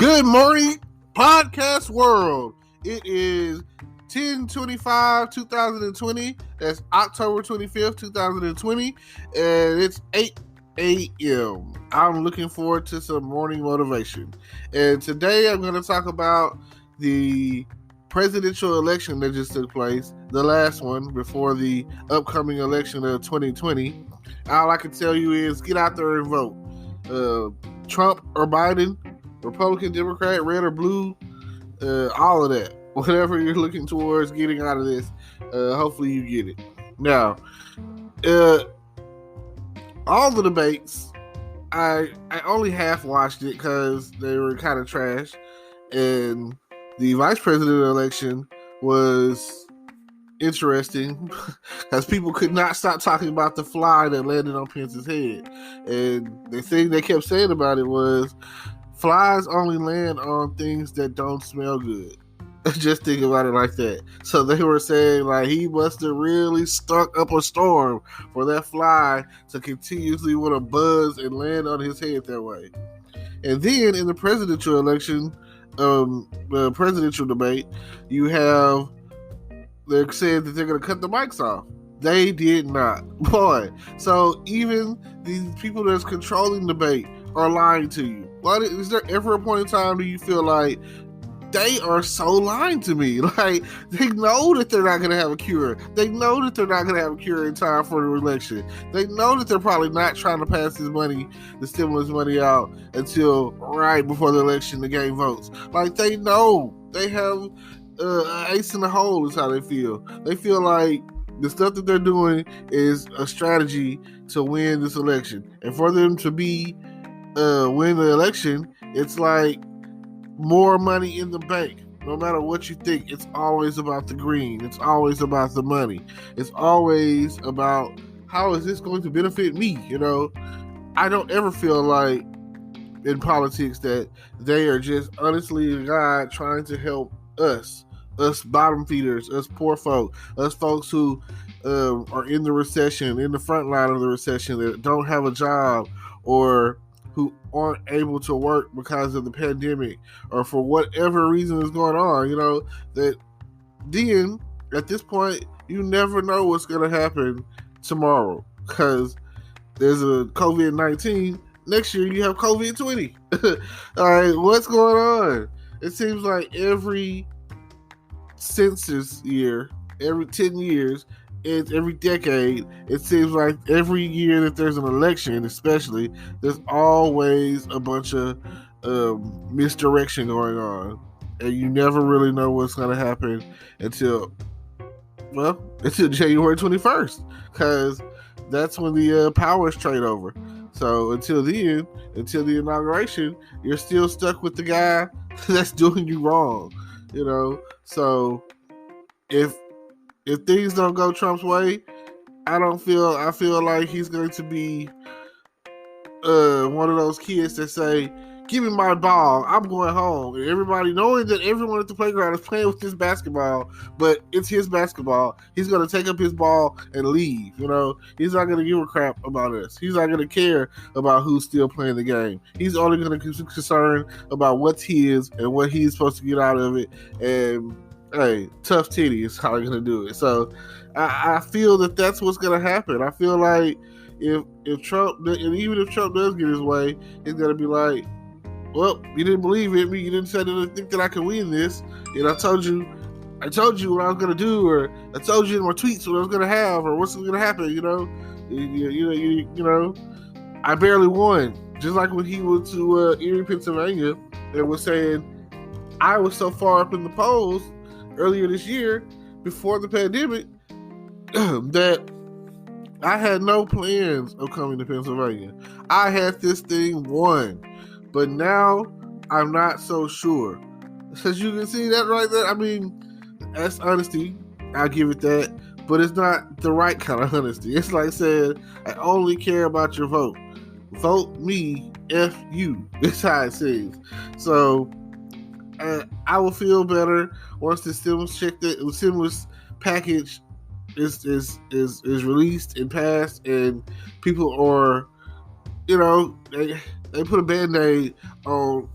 Good morning, podcast world. It is 10/25/2020. That's October 25th, 2020, and it's 8 a.m. I'm looking forward to some morning motivation. And today I'm going to talk about the presidential election that just took place, the last one before the upcoming election of 2020. All I can tell you is get out there and vote. Trump or Biden, Republican, Democrat, red or blue, all of that. Whatever you're looking towards getting out of this, hopefully you get it. Now, all the debates, I only half watched it because they were kind of trash. And the vice president election was interesting because people could not stop talking about the fly that landed on Pence's head. And the thing they kept saying about it was flies only land on things that don't smell good. Just think about it like that. So they were saying like he must have really stunk up a storm for that fly to continuously want to buzz and land on his head that way. And then in the presidential election, the presidential debate, you have they're saying that they're going to cut the mics off. They did not. Boy. So even these people that's controlling the debate are lying to you. Why is there ever a point in time do you feel like they are so lying to me? Like, they know that they're not going to have a cure. They know that they're not going to have a cure in time for the election. They know that they're probably not trying to pass this money, the stimulus money out until right before the election to gain votes. Like, they know. They have ace in the hole is how they feel. They feel like the stuff that they're doing is a strategy to win this election. And for them to be win the election, it's like more money in the bank. No matter what you think, it's always about the green. It's always about the money. It's always about how is this going to benefit me? You know, I don't ever feel like in politics that they are just honestly God trying to help us bottom feeders, us poor folk, us folks who are in the recession, in the front line of the recession, that don't have a job or who aren't able to work because of the pandemic or for whatever reason is going on, you know, that then at this point, you never know what's going to happen tomorrow because there's a COVID-19. Next year, you have COVID-20. All right, what's going on? It seems like every census year, every 10 years, every decade, it seems like every year that there's an election, especially, there's always a bunch of misdirection going on. And you never really know what's going to happen until January 21st. Because that's when the powers trade over. So until then, until the inauguration, you're still stuck with the guy that's doing you wrong. You know, so if things don't go Trump's way, I feel like he's going to be one of those kids that say, "Give me my ball, I'm going home." And everybody knowing that everyone at the playground is playing with this basketball, but it's his basketball. He's going to take up his ball and leave. You know, he's not going to give a crap about us. He's not going to care about who's still playing the game. He's only going to be concerned about what's his and what he's supposed to get out of it. And hey, tough titty is how they're going to do it. So I feel that that's what's going to happen. I feel like if Trump, and even if Trump does get his way, he's going to be like, well, you didn't believe in me. You didn't say that think that I could win this. And I told you what I was going to do, or I told you in my tweets what I was going to have, or what's going to happen, you know. You know, I barely won. Just like when he went to Erie, Pennsylvania, and was saying, I was so far up in the polls earlier this year, before the pandemic, that I had no plans of coming to Pennsylvania. I had this thing won. But now, I'm not so sure. As you can see that right there, I mean, that's honesty. I'll give it that. But it's not the right kind of honesty. It's like saying, I only care about your vote. Vote me, F you. That's how it seems. So, I will feel better once the stimulus package is released and passed, and people are, you know, They put a Band-Aid on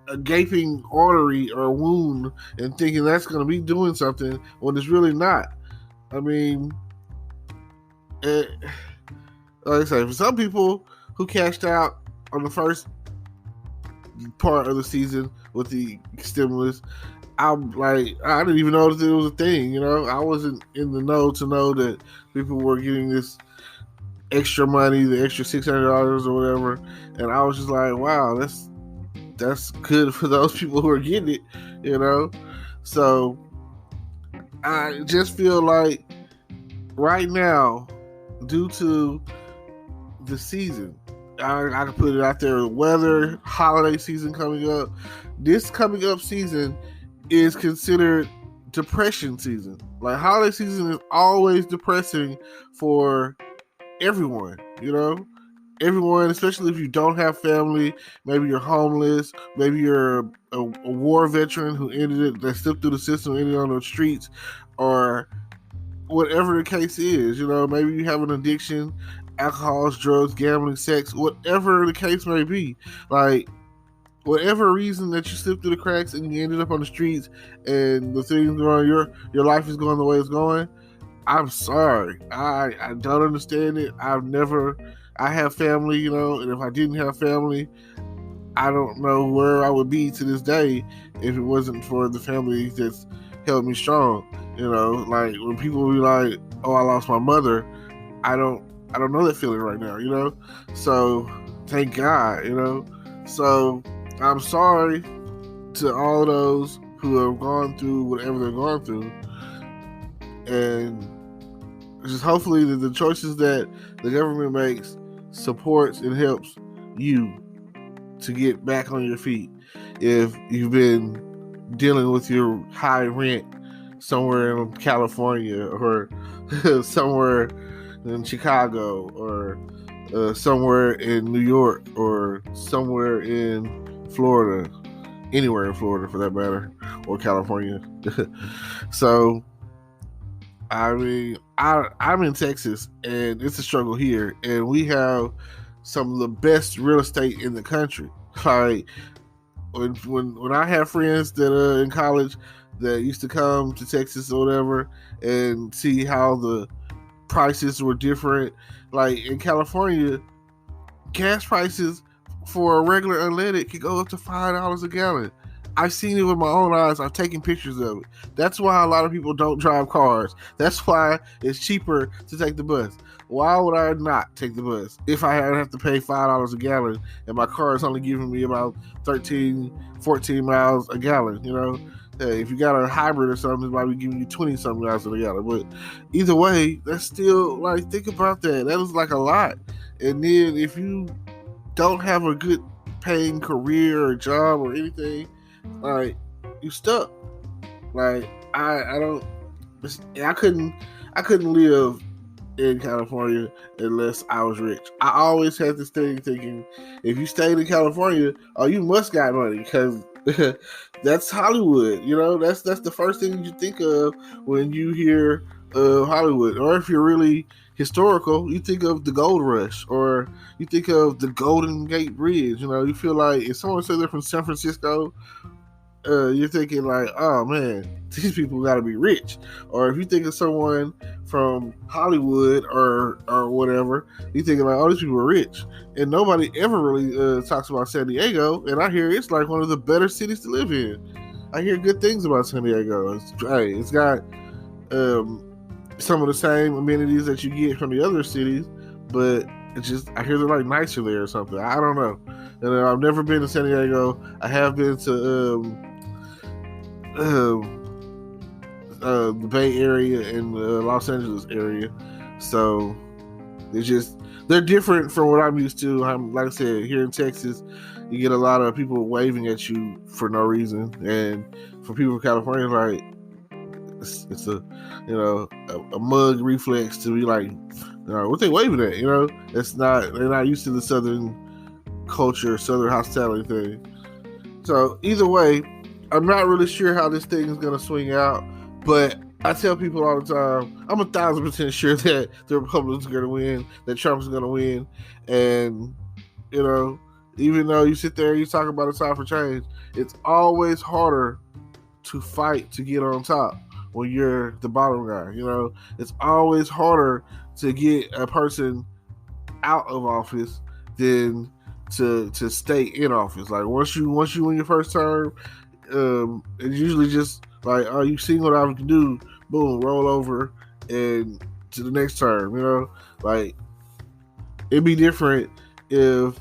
a gaping artery or wound and thinking that's going to be doing something when it's really not. I mean, like I say, for some people who cashed out on the first part of the season with the stimulus, I'm like, I didn't even know that it was a thing. I wasn't in the know to know that people were getting this extra money, the extra $600 or whatever, and I was just like, wow, that's good for those people who are getting it. So I just feel like right now, due to the season, I can put it out there, weather, holiday season coming up, this coming up season is considered depression season. Like, holiday season is always depressing for everyone, everyone, especially if you don't have family. Maybe you're homeless, maybe you're a war veteran who that slipped through the system, ended on the streets, or whatever the case is. Maybe you have an addiction, alcohol, drugs, gambling, sex, whatever the case may be. Like, whatever reason that you slipped through the cracks and you ended up on the streets and the things going, your life is going the way it's going, I'm sorry. I don't understand it. I have family, and if I didn't have family, I don't know where I would be to this day if it wasn't for the family that's held me strong. Like, when people be like, oh, I lost my mother, I don't know that feeling right now, So thank God, So I'm sorry to all those who have gone through whatever they're going through, and just hopefully that the choices that the government makes supports and helps you to get back on your feet. If you've been dealing with your high rent somewhere in California or somewhere in Chicago or somewhere in New York or somewhere in Florida, anywhere in Florida for that matter, or California. So, I mean, I'm in Texas, and it's a struggle here, and we have some of the best real estate in the country. Like, when I have friends that are in college that used to come to Texas or whatever and see how the prices were different. Like, in California, gas prices for a regular unleaded could go up to $5 a gallon. I've seen it with my own eyes. I've taken pictures of it. That's why a lot of people don't drive cars. That's why it's cheaper to take the bus. Why would I not take the bus if I have to pay $5 a gallon and my car is only giving me about 13, 14 miles a gallon? Hey, if you got a hybrid or something, it might be giving you 20-something miles a gallon. But either way, that's still, like, think about that. That is like a lot. And then if you don't have a good paying career or job or anything, like, you stuck. Like, I couldn't live in California unless I was rich. I always had this thing thinking, if you stayed in California, oh, you must got money, because that's Hollywood. That's the first thing you think of when you hear Hollywood. Or if you're really historical, you think of the Gold Rush, or you think of the Golden Gate Bridge. You feel like if someone says they're from San Francisco, you're thinking like, oh man, these people got to be rich. Or if you think of someone from Hollywood or whatever, you thinking like, oh, these people are rich. And nobody ever really talks about San Diego, and I hear it's like one of the better cities to live in. I hear good things about San Diego. It's got some of the same amenities that you get from the other cities, but it's just, I hear they're like nicer there or something. I don't know. And I've never been to San Diego. I have been to the Bay Area and the Los Angeles area. So they're different from what I'm used to. Like I said, here in Texas, you get a lot of people waving at you for no reason, and for people from California, like, it's a mug reflex to be like, what they waving at? They're not used to the Southern culture, Southern hospitality thing. So either way, I'm not really sure how this thing is going to swing out, but I tell people all the time, I'm 1,000% sure that the Republicans are going to win, that Trump is going to win, and Even though you sit there and you talk about a time for change, it's always harder to fight to get on top when you're the bottom guy. It's always harder to get a person out of office than to stay in office. Like once you win your first term, it's usually just like, oh, you seen what I can do, boom, roll over and to the next term. Like it'd be different if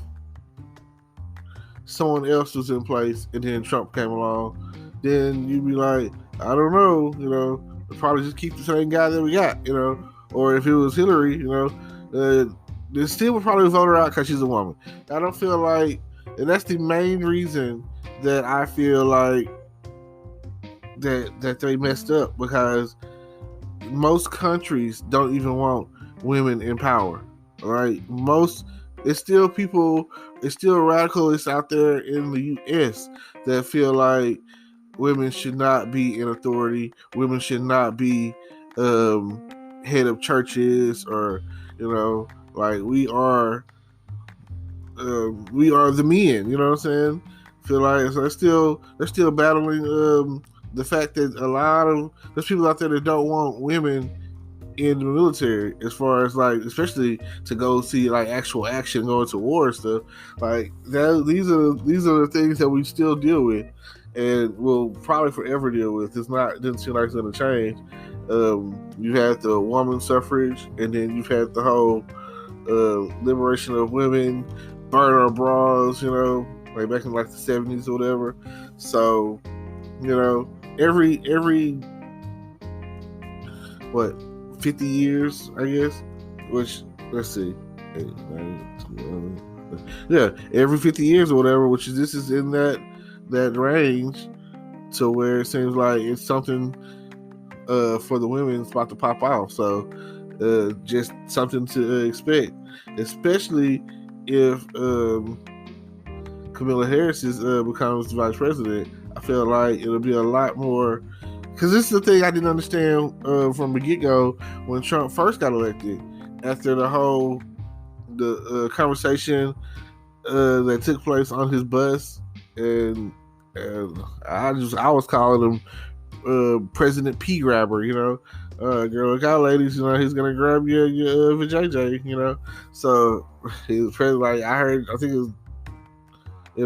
someone else was in place and then Trump came along. Then you'd be like, I don't know, we'll probably just keep the same guy that we got, or if it was Hillary, they still would probably vote her out because she's a woman. I don't feel like, and that's the main reason that I feel like that they messed up, because most countries don't even want women in power, right? It's still radicalists out there in the U.S. that feel like women should not be in authority. Women should not be head of churches, or like we are the men. You know what I'm saying? Feel like so they're still battling the fact that a lot of there's people out there that don't want women in the military, as far as like, especially to go see like actual action, going to war and stuff like that. These are the things that we still deal with, and will probably forever deal with. Didn't seem like it's going to change. You had the woman suffrage, and then you've had the whole liberation of women, burn our bras, like back in like the 70s or whatever. So, every 50 years, I guess, which, let's see, every 50 years or whatever, which is, this is in that range, to where it seems like it's something for the women it's about to pop off. So just something to expect, especially if Kamala Harris becomes vice president. I feel like it'll be a lot more, because this is the thing I didn't understand from the get-go when Trump first got elected. After the conversation that took place on his bus, and I was calling him President P Grabber, girl, look out, ladies, he's gonna grab your vajayjay, So he was president. Like I think it was, I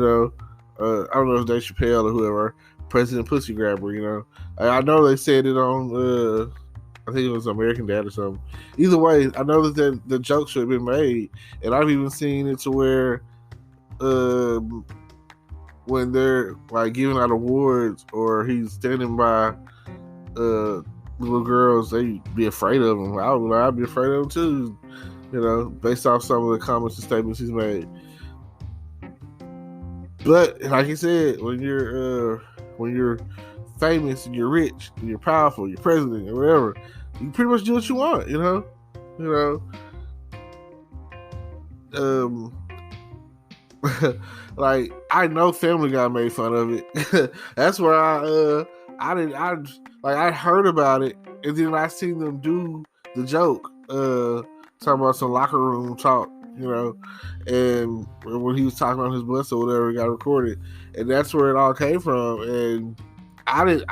don't know if it's Dave Chappelle or whoever, President Pussy Grabber, I know they said it on I think it was American Dad or something. Either way, I know that the joke should have been made, and I've even seen it to where when they're like giving out awards, or he's standing by little girls, they be afraid of him. I'd be afraid of him too, based off some of the comments and statements he's made. But like he said, when you're famous and you're rich and you're powerful, you're president or whatever, you pretty much do what you want, like I know Family Guy made fun of it. That's where I heard about it, and then I seen them do the joke, talking about some locker room talk, and when he was talking on his bus or whatever, it got recorded, and that's where it all came from. And I was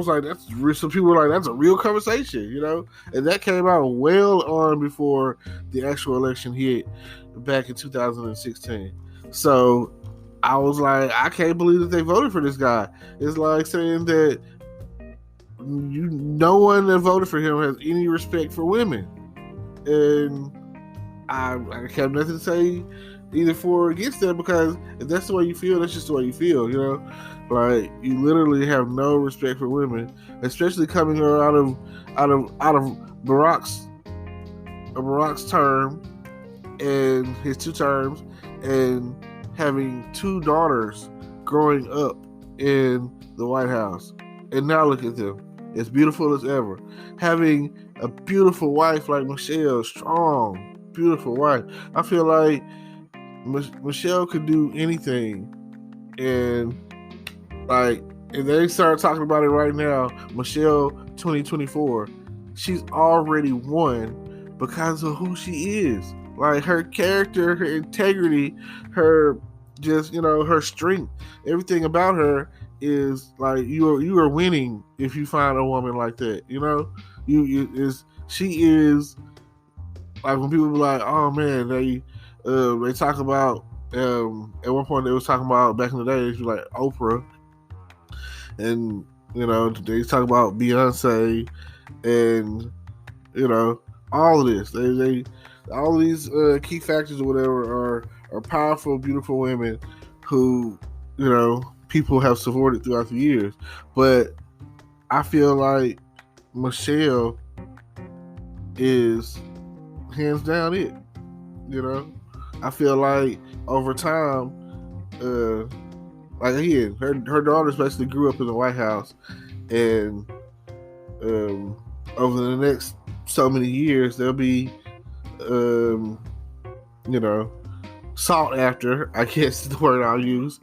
like, that's real. Some people were like, that's a real conversation, and that came out well on before the actual election hit back in 2016. So I was like, I can't believe that they voted for this guy. It's like saying that no one that voted for him has any respect for women, and I have nothing to say either for or against that, because if that's the way you feel, that's just the way you feel, Like, you literally have no respect for women, especially coming out of Barack's term and his 2 terms, and having 2 daughters growing up in the White House. And now look at them, as beautiful as ever. Having a beautiful wife like Michelle, strong, beautiful wife. I feel like Michelle could do anything, and like, if they start talking about it right now, Michelle 2024, she's already won because of who she is. Like, her character, her integrity, her just, her strength, everything about her is like you are winning if you find a woman like that. You is she is like when people be like, oh man, they talk about at one point they was talking about back in the day, they was like Oprah, and they talk about Beyonce, and all of this. They all these key factors or whatever are powerful, beautiful women who people have supported throughout the years. But I feel like Michelle is hands down it. I feel like over time, like again, her daughters basically grew up in the White House, and over the next so many years, they'll be, sought after, I guess is the word I'll use,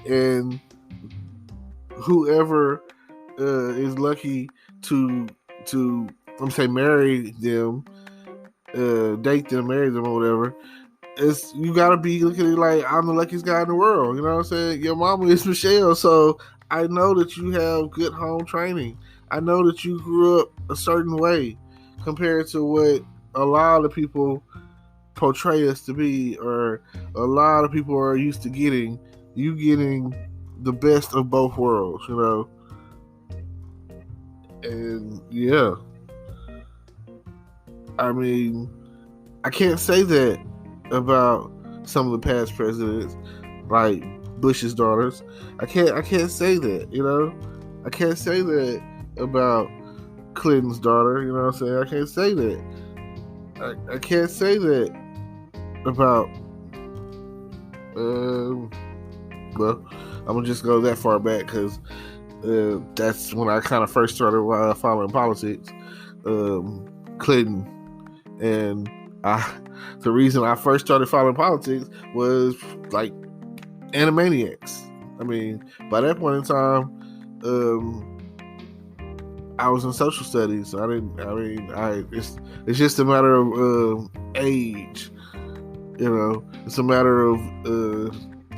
and whoever is lucky to I'm say marry them, date them, marry them, or whatever. You gotta be looking at it like I'm the luckiest guy in the world. You know what I'm saying? Your mama is Michelle, so I know that you have good home training. I know that you grew up a certain way compared to what a lot of people portray us to be, or a lot of people are used to getting. You getting the best of both worlds, and yeah. I mean, I can't say that about some of the past presidents, like Bush's daughters. I can't say that, I can't say that about Clinton's daughter, you know what I'm saying? I can't say that. I can't say that about well, I'm gonna just go that far back because that's when I kind of first started following politics. Clinton, and the reason I first started following politics was like Animaniacs. I mean, by that point in time, I was in social studies, so it's just a matter of age. It's a matter of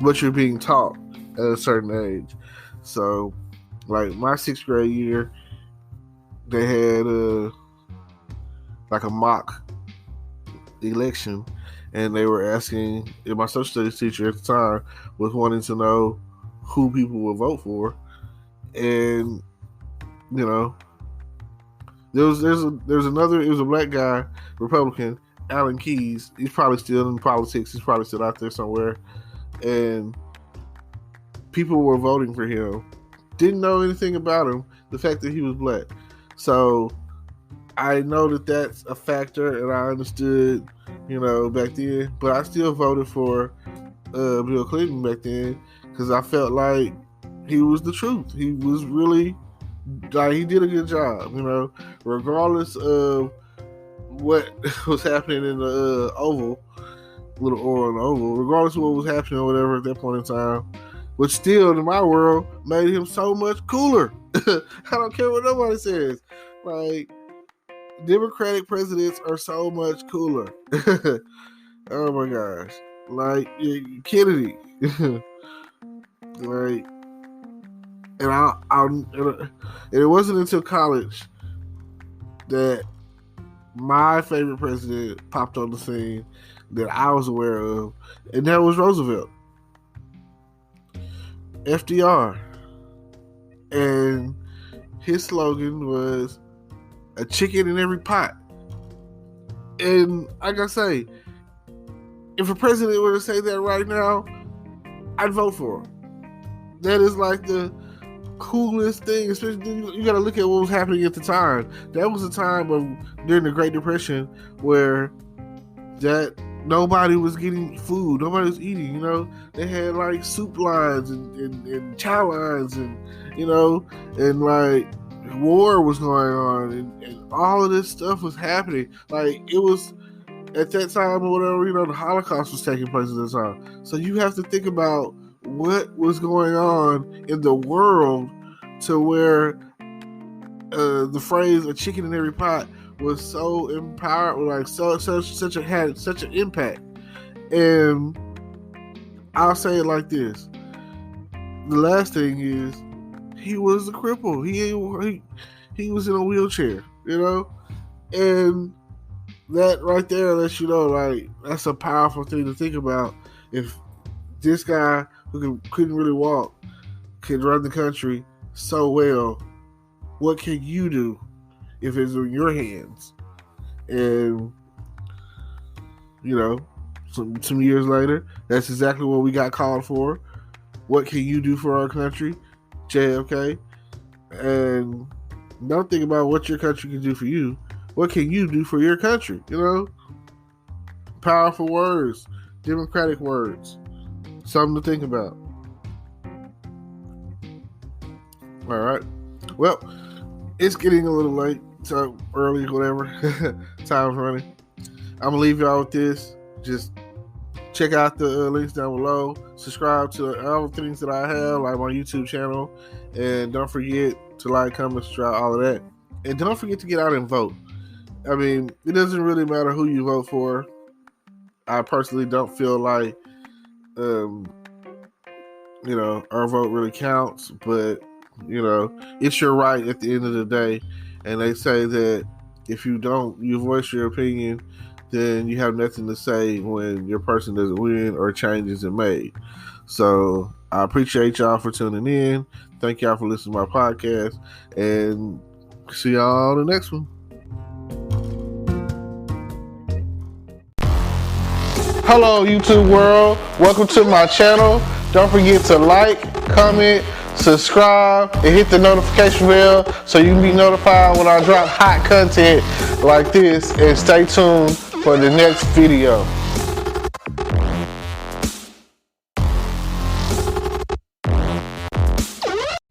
what you're being taught at a certain age. So, like my 6th grade year, they had like a mock election, and they were asking, and my social studies teacher at the time was wanting to know who people would vote for, and there was another, it was a black guy, Republican, Alan Keyes. He's probably still in politics. He's probably still out there somewhere, and people were voting for him. Didn't know anything about him, the fact that he was black. So I know that that's a factor, and I understood, back then. But I still voted for Bill Clinton back then because I felt like he was the truth. He was really, like, he did a good job, regardless of what was happening in the Oval, little oil in the Oval, regardless of what was happening or whatever at that point in time, which still, in my world, made him so much cooler. I don't care what nobody says. Like, Democratic presidents are so much cooler. Oh my gosh. Like, Kennedy. Like, and it wasn't until college that my favorite president popped on the scene that I was aware of, and that was Roosevelt. FDR. And his slogan was a chicken in every pot. And like I say, if a president were to say that right now, I'd vote for him. That is like the coolest thing, especially you got to look at what was happening at the time. That was a time during the Great Depression where that nobody was getting food, nobody was eating. They had like soup lines and chow lines, and and like war was going on, and all of this stuff was happening. Like, it was at that time or whatever, the Holocaust was taking place at the time. So you have to think about what was going on in the world to where the phrase "a chicken in every pot" was so empowered, like such an impact. And I'll say it like this. The last thing is, he was a cripple. He was in a wheelchair, and that right there lets you know, like, that's a powerful thing to think about. If this guy who couldn't really walk could run the country so well, what can you do if it's in your hands? And some years later, that's exactly what we got called for. What can you do for our country, JFK? And don't think about what your country can do for you. What can you do for your country? Powerful words, democratic words, something to think about. All right. Well, it's getting a little late, so early, whatever. Time's running. I'm gonna leave y'all with this. Just check out the links down below. Subscribe to all the things that I have, like my YouTube channel, and don't forget to like, comment, subscribe, all of that. And don't forget to get out and vote. I mean, it doesn't really matter who you vote for. I personally don't feel like, our vote really counts, but it's your right at the end of the day. And they say that if you voice your opinion, then you have nothing to say when your person doesn't win or change isn't made. So I appreciate y'all for tuning in. Thank y'all for listening to my podcast, and see y'all on the next one. Hello, YouTube world. Welcome to my channel. Don't forget to like, comment, subscribe, and hit the notification bell so you can be notified when I drop hot content like this, and stay tuned for the next video.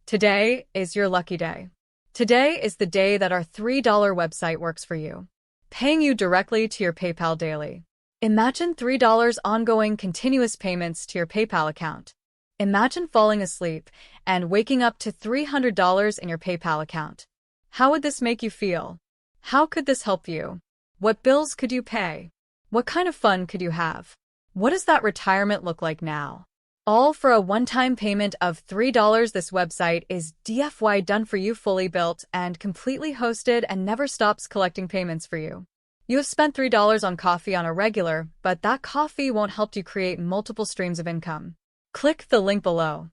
Today is your lucky day. Today is the day that our $3 website works for you, paying you directly to your PayPal daily. Imagine $3 ongoing continuous payments to your PayPal account. Imagine falling asleep and waking up to $300 in your PayPal account. How would this make you feel? How could this help you? What bills could you pay? What kind of fun could you have? What does that retirement look like now? All for a one-time payment of $3. This website is DFY done for you, fully built and completely hosted, and never stops collecting payments for you. You have spent $3 on coffee on a regular, but that coffee won't help you create multiple streams of income. Click the link below.